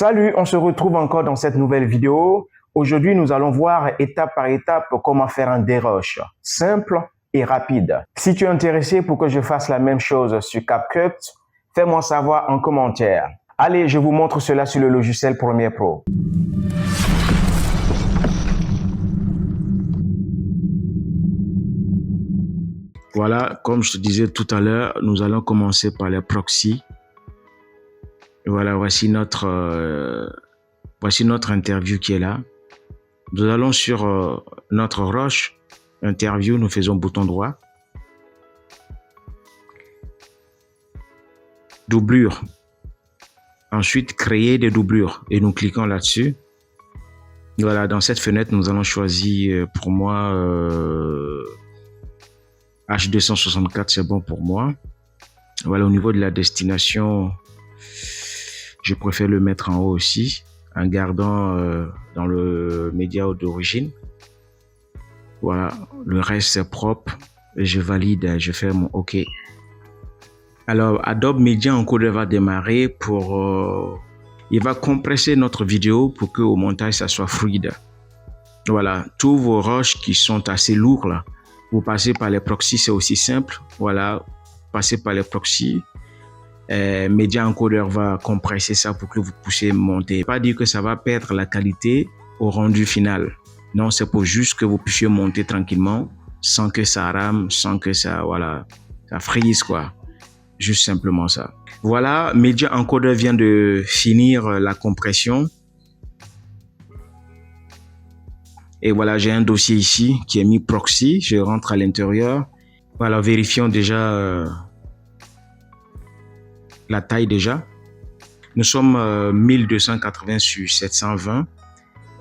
Salut, on se retrouve encore dans cette nouvelle vidéo. Aujourd'hui, nous allons voir étape par étape comment faire un dérush simple et rapide. Si tu es intéressé pour que je fasse la même chose sur CapCut, fais-moi savoir en commentaire. Allez, je vous montre cela sur le logiciel Premiere Pro. Voilà, comme je te disais tout à l'heure, nous allons commencer par les proxys. Voilà, voici notre interview qui est là. Nous allons sur notre rush interview, nous faisons bouton droit. Doublure. Ensuite, créer des doublures et nous cliquons là-dessus. Voilà, dans cette fenêtre, nous allons choisir pour moi H264, c'est bon pour moi. Voilà, au niveau de la destination, je préfère le mettre en haut aussi, en gardant dans le média d'origine. Voilà, le reste c'est propre. Et je valide, je fais mon OK. Alors, Adobe Media Encoder va démarrer pour... il va compresser notre vidéo pour que au montage, ça soit fluide. Voilà, tous vos rushs qui sont assez lourds là, vous passez par les proxys, c'est aussi simple. Voilà, passez par les proxys. Media Encoder va compresser ça pour que vous puissiez monter. Pas dire que ça va perdre la qualité au rendu final. Non, c'est pour juste que vous puissiez monter tranquillement sans que ça rame, sans que ça, voilà, ça frise quoi. Juste simplement ça. Voilà, Media Encoder vient de finir la compression. Et voilà, j'ai un dossier ici qui est mis proxy. Je rentre à l'intérieur. Voilà, vérifions déjà la taille déjà. Nous sommes 1280 sur 720.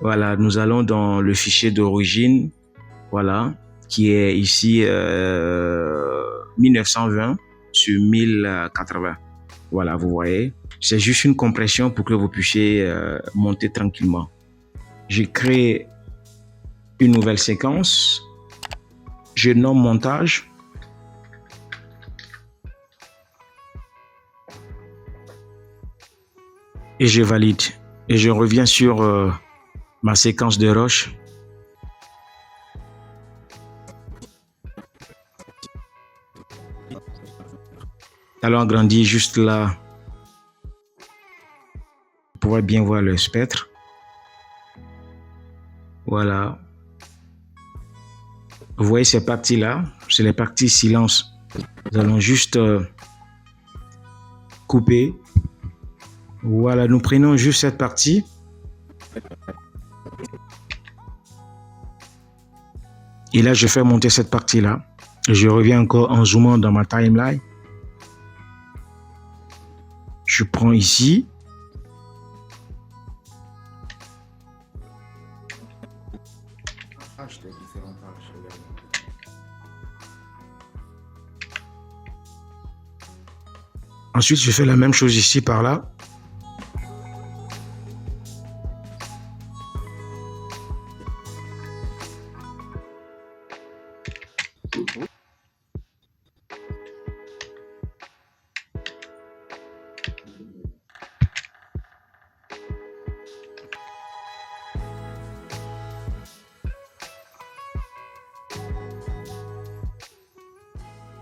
Voilà, nous allons dans le fichier d'origine. Voilà, qui est ici 1920 sur 1080. Voilà, vous voyez. C'est juste une compression pour que vous puissiez monter tranquillement. J'ai créé une nouvelle séquence. Je nomme montage. Et je valide. Et je reviens sur ma séquence de rush. Allons agrandir juste là. Vous pourrez bien voir le spectre. Voilà. Vous voyez ces parties-là, c'est les parties silence. Nous allons juste couper. Voilà, nous prenons juste cette partie. Et là, je fais monter cette partie-là. Je reviens encore en zoomant dans ma timeline. Je prends ici. Ensuite, je fais la même chose ici par là.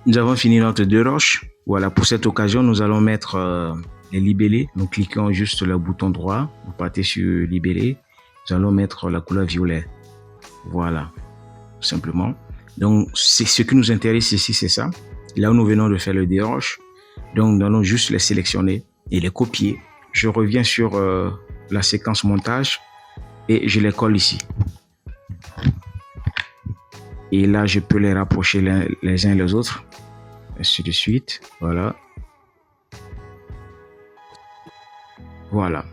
Nous avons fini notre dérush. Voilà, pour cette occasion, nous allons mettre les libellés. Nous cliquons juste sur le bouton droit. Vous partez sur libellé. Nous allons mettre la couleur violet. Voilà, tout simplement. Donc, c'est ce qui nous intéresse ici, c'est ça. Là où nous venons de faire le dérush. Donc, nous allons juste les sélectionner et les copier. Je reviens sur la séquence montage et je les colle ici. Et là, je peux les rapprocher les uns les autres. Ainsi de suite. Voilà. Voilà.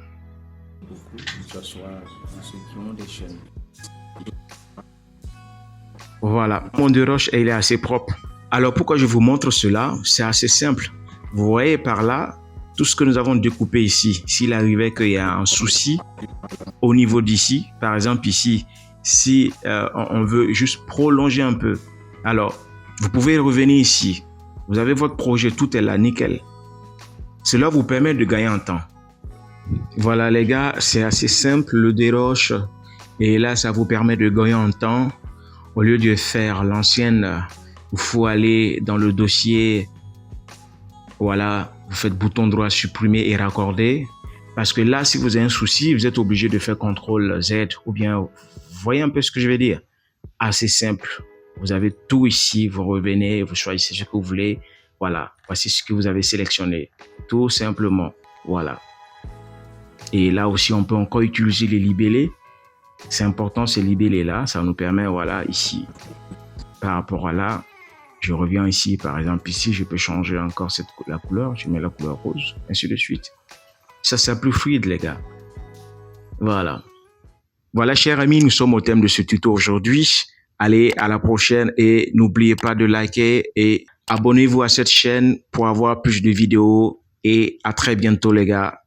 Voilà. Mon dérush, il est assez propre. Alors, pourquoi je vous montre cela? C'est assez simple. Vous voyez par là, tout ce que nous avons découpé ici. S'il arrivait qu'il y a un souci au niveau d'ici, par exemple ici, si on veut juste prolonger un peu, alors vous pouvez revenir ici. Vous avez votre projet, tout est là, nickel. Cela vous permet de gagner en temps. Voilà les gars, c'est assez simple le déroche. Et là, ça vous permet de gagner en temps. Au lieu de faire l'ancienne, il faut aller dans le dossier. Voilà, vous faites bouton droit supprimer et raccorder. Parce que là, si vous avez un souci, vous êtes obligé de faire CTRL Z ou bien, vous voyez un peu ce que je veux dire. Assez simple. Vous avez tout ici, vous revenez, vous choisissez ce que vous voulez. Voilà, voici ce que vous avez sélectionné. Tout simplement, voilà. Et là aussi, on peut encore utiliser les libellés. C'est important ces libellés-là, ça nous permet, voilà, ici, par rapport à là, je reviens ici, par exemple, ici, je peux changer encore la couleur, je mets la couleur rose, ainsi de suite. Ça, c'est plus fluide, les gars. Voilà. Voilà, chers amis, nous sommes au thème de ce tuto aujourd'hui. Allez, à la prochaine et n'oubliez pas de liker et abonnez-vous à cette chaîne pour avoir plus de vidéos et à très bientôt, les gars.